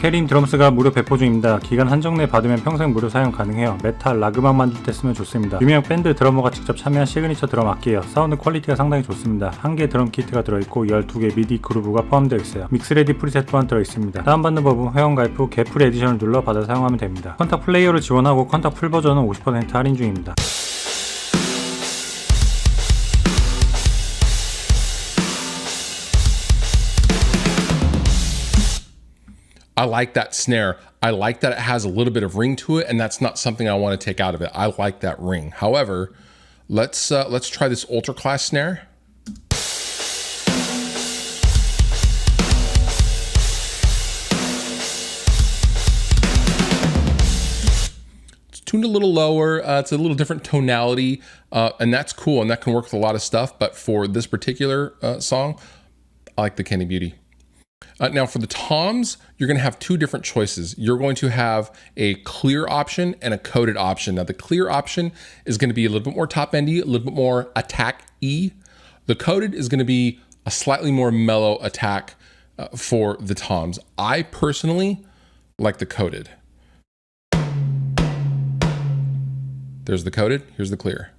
KRIMH 드럼스가 무료 배포 중입니다. 기간 한정 내 받으면 평생 무료 사용 가능해요. 메탈, 락 음악 만들 때 쓰면 좋습니다. 유명 밴드 드러머가 직접 참여한 시그니처 드럼 악기예요. 사운드 퀄리티가 상당히 좋습니다. 한 개 드럼 키트가 들어있고 12개 미디 그루브가 포함되어 있어요. 믹스레디 프리셋 또한 들어있습니다. 다운받는 법은 회원가입 후 개풀 에디션을 눌러 받아 사용하면 됩니다. 컨탁 플레이어를 지원하고 컨탁 풀 버전은 50% 할인 중입니다. I like that snare. I like that it has a little bit of ring to it, and that's not something I want to take out of it. I like that ring. However, let's try this ultra class snare. It's tuned a little lower. It's a little different tonality, and that's cool, and that can work with a lot of stuff. But for this particular song, I like the Candy Beauty. Now for the toms, you're going to have two different choices. You're going to have a clear option and a coated option. Now the clear option is going to be a little bit more top-endy, a little bit more attack-y. The coated is going to be a slightly more mellow attack for the toms. I personally like the coated. There's the coated, here's the clear.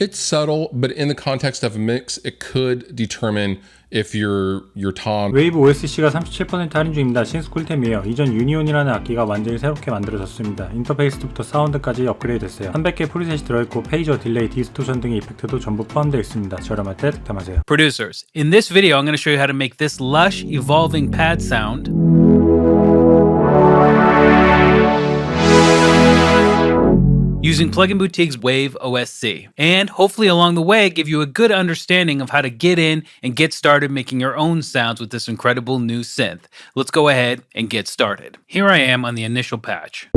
It's subtle, but in the context of a mix, it could determine if your tom. WaveOSC가 37% 할인 중입니다. 신스 꿀템이에요. 이전 유니온이라는 악기가 완전히 새롭게 만들어졌습니다. 인터페이스부터 사운드까지 업그레이드 됐어요. 300개 프리셋이 들어있고 페이저, 딜레이, 디스토션 등의 이펙트도 전부 포함되어 있습니다. 저렴할 때 득템하세요. Producers, in this video I'm going to show you how to make this lush, evolving pad sound using Plugin Boutique's WaveOSC, and hopefully along the way give you a good understanding of how to get in and get started making your own sounds with this incredible new synth. Let's go ahead and get started. Here I am on the initial patch.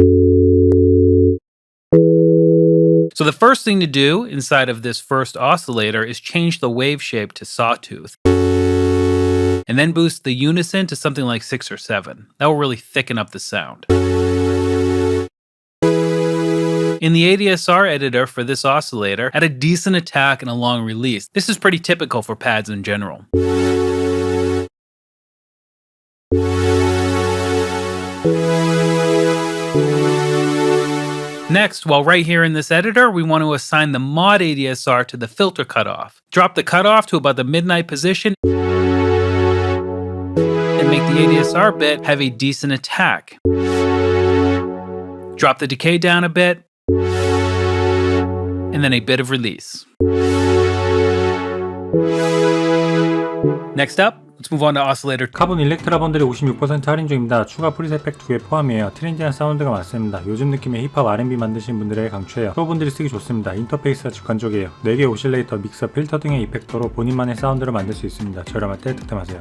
So the first thing to do inside of this first oscillator is change the wave shape to sawtooth, and then boost the unison to something like 6 or 7. That will really thicken up the sound. In the ADSR editor for this oscillator, add a decent attack and a long release. This is pretty typical for pads in general. Next, while right here in this editor, we want to assign the mod ADSR to the filter cutoff. Drop the cutoff to about the midnight position and make the ADSR bit have a decent attack. Drop the decay down a bit, and then a bit of release. Next up, let's move on to oscillator. 카본 일렉트라 번들이 56% 할인 중입니다. 추가 프리셋 팩 2개 포함이에요. 트렌디한 사운드가 많습니다. 요즘 느낌의 힙합 R&B 만드신 분들에게 강추해요. 프로분들이 쓰기 좋습니다. 인터페이스가 직관적이에요. 4개 오실레이터, 믹서, 필터 등의 이펙터로 본인만의 사운드를 만들 수 있습니다. 저렴할 때 득템하세요.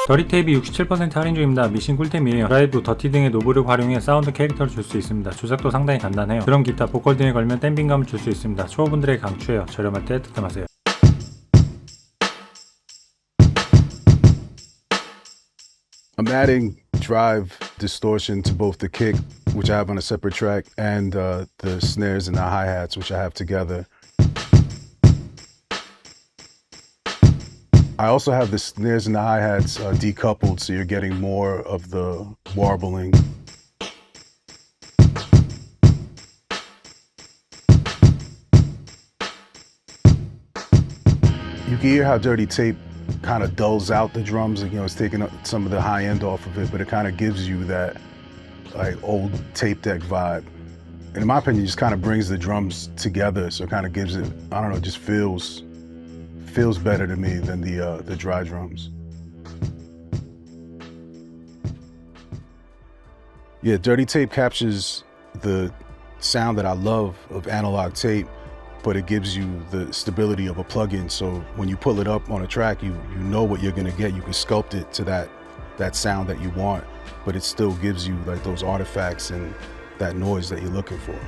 더리 테이프 67% 할인 중입니다. 미신 꿀템이에요. 드라이브, 더티 등의 노브를 활용해 사운드 캐릭터를 줄 수 있습니다. 조작도 상당히 간단해요. 드럼, 기타, 보컬 등에 걸면 댐빙감을 줄 수 있습니다. 초보분들에게 강추해요. 저렴할 때 득템하세요. I'm adding drive distortion to both the kick, which I have on a separate track, and the snares and the hi-hats, which I have together. I also have the snares and the hi-hats decoupled, so you're getting more of the warbling. You can hear how Dirty Tape kind of dulls out the drums. You know, it's taking some of the high end off of it, but it kind of gives you that like old tape deck vibe. And in my opinion, it just kind of brings the drums together. So it kind of gives it, I don't know, it just feels better to me than the dry drums. Yeah, Dirty Tape captures the sound that I love of analog tape, but it gives you the stability of a plugin. So when you pull it up on a track, you know what you're gonna get. You can sculpt it to that sound that you want, but it still gives you like those artifacts and that noise that you're looking for.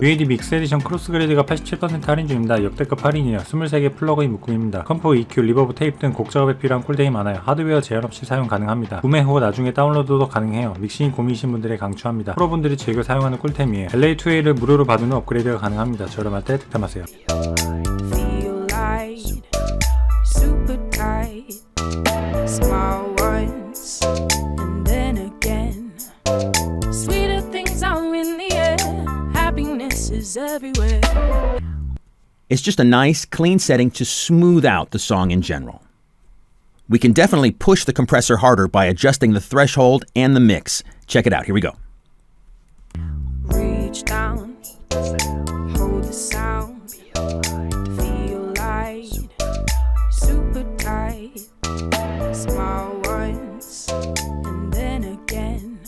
UAD 믹스 에디션 크로스그레이드가 87% 할인 중입니다. 역대급 할인이에요. 23개 플러그인 묶음입니다. 컴포, EQ, 리버브, 테이프 등 곡 작업에 필요한 쿨덱이 많아요. 하드웨어 제한 없이 사용 가능합니다. 구매 후 나중에 다운로드도 가능해요. 믹싱이 고민이신 분들에 강추합니다. 프로분들이 즐겨 사용하는 꿀템이에요. LA2A를 무료로 받은 후 업그레이드가 가능합니다. 저렴할 때 득템하세요. It's just a nice, clean setting to smooth out the song in general. We can definitely push the compressor harder by adjusting the threshold and the mix. Check it out. Here we go. Reach down, hold the sound, feel light, super tight, small once, and then again.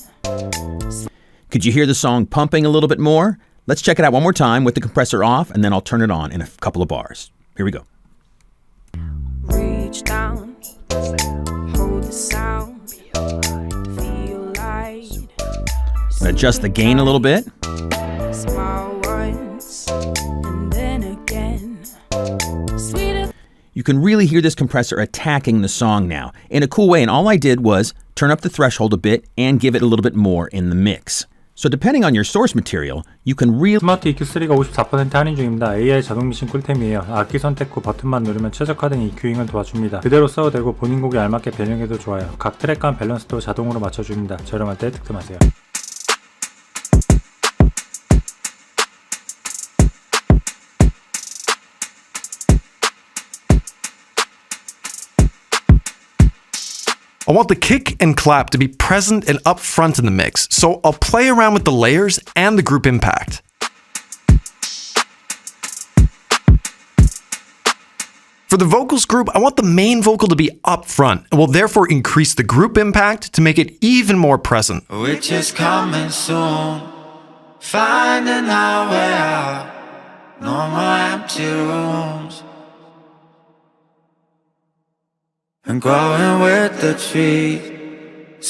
Could you hear the song pumping a little bit more? Let's check it out one more time with the compressor off, and then I'll turn it on in a couple of bars. Here we go. Reach down, hold the sound, feel light. Adjust the gain a little bit. Small once, and then again. Sweeter. You can really hear this compressor attacking the song now in a cool way, and all I did was turn up the threshold a bit and give it a little bit more in the mix. So depending on your source material, you can really... 스마트 EQ3가 54% 할인 중입니다. AI 자동 미싱 꿀템이에요. 악기 선택 후 버튼만 누르면 최적화된 EQ잉을 도와줍니다. 그대로 써도 되고 본인 곡에 알맞게 변형해도 좋아요. 각 트랙 간 밸런스도 자동으로 맞춰줍니다. 저렴할 때 득템하세요. I want the kick and clap to be present and up front in the mix, so I'll play around with the layers and the group impact. For the vocals group, I want the main vocal to be up front, and will therefore increase the group impact to make it even more present. Which is coming soon, finding our way out, no more empty rooms. And growing with the trees.